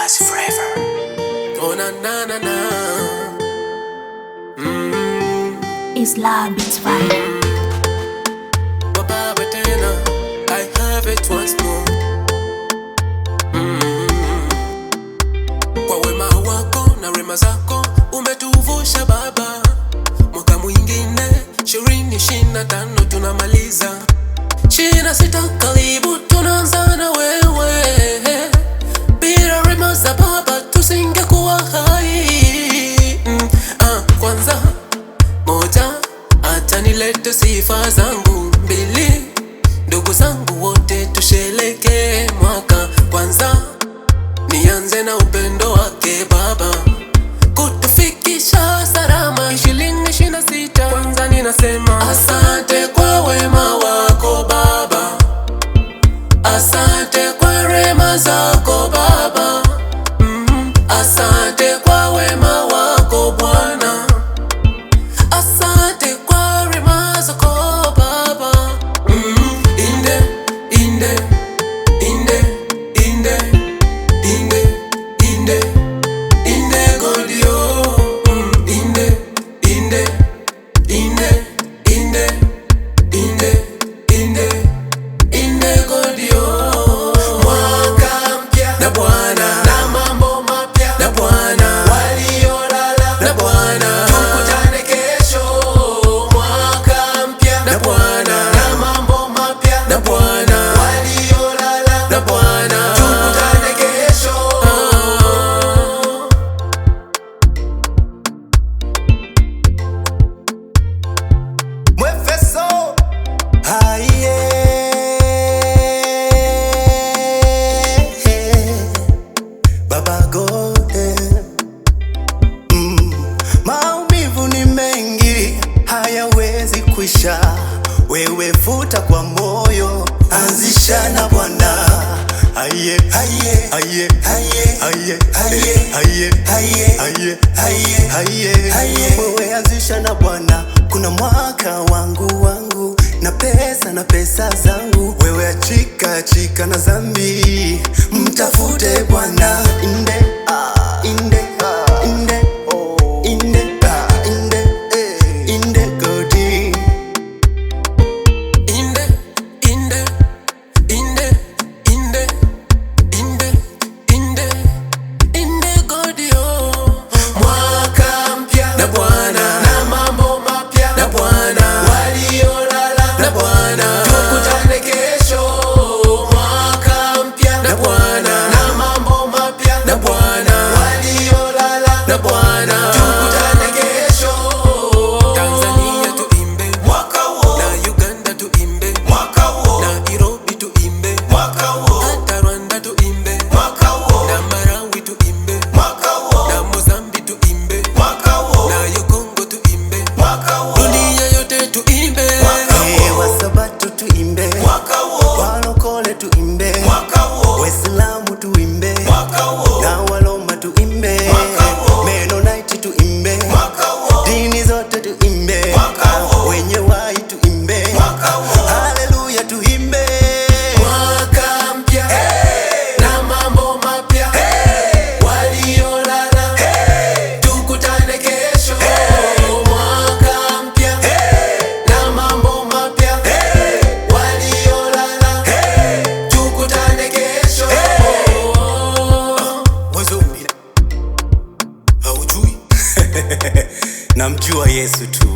Buzz forever. Oh na na na na. Islam beats fire. Baba tena, I have it once more. Kwa wema wako na rema zako umetuvusha Baba, mwaka mwingine 2025 tunamaliza, 26 karibu tunaanza na wewe. Bila rema za Baba tusingekuwa hai. Kwanza moja, acha nilete sifa zangu. Mbili, ndugu zangu wote tusherehekee mwaka. Kwanza nianze na upendo wake Baba kutufikisha salama 2026. Kwanza ninasema asante kwa wema wako Baba, asante kwa rema zako Baba, asante kwa wema wako Bwana, asante kwa rema zako Baba. Inde, inde, inde, inde, inde, inde, inde Godio. Inde, inde, inde, inde, inde, inde, inde Godio. Mwaka mpya na Bwana, na mambo mapya na Bwana, waliolala na Bwana, tukutane kesho. Mwaka mpya na Bwana, na mambo mapya na Bwana, waliolala na Bwana, tukutane kesho. Mwefeso haiye Baba Gode. Maumivu ni mengi hayawezi kwisha, wewe futa kwa moyo, anzisha na Bwana. Haiye haiye haiye haiye haiye haiye haiye haiye haiye, wewe anzisha na Bwana. Kuna mwaka wangu na pesa zangu, wewe achika na zambi, mtafute Bwana. Inde inde inde inde inde inde Godi. Inde, inde, inde, inde, inde, inde, inde Godio. Mwaka mpya na Bwana, na mambo mapya na Bwana, waliolala na Bwana, tukutane kesho. Mwaka mpya na Bwana, na mambo mapya na Bwana, waliolala na Bwana, tukutane kesho. Tanzania tuimbe mwaka huo, na Uganda tuimbe mwaka huo, na Nairobi tuimbe mwaka huo, hata Rwanda tuimbe mwaka huo, na Malawi tuimbe mwaka huo, na Mozambique tuimbe mwaka huo, na Kongo tuimbe mwaka huo, dunia yote tuimbe mwaka huo, Wasabato tuimbe mwaka huo, walokole tuimbe mwaka huo, Waislamu tuimbe mwaka huo, na Waloma tuimbe mwaka huo, Mennonite tuimbe mwaka huo, dini zote tuimbe mwaka huo, wenye wai tuimbe mwaka huo. haleluya tuimbe. Mwaka mpya na mambo mapya, waliolala tukutane kesho. Mwaka mpya na mambo mapya, waliolala tukutane kesho. Mwanzo haujui namjua Yesu tu.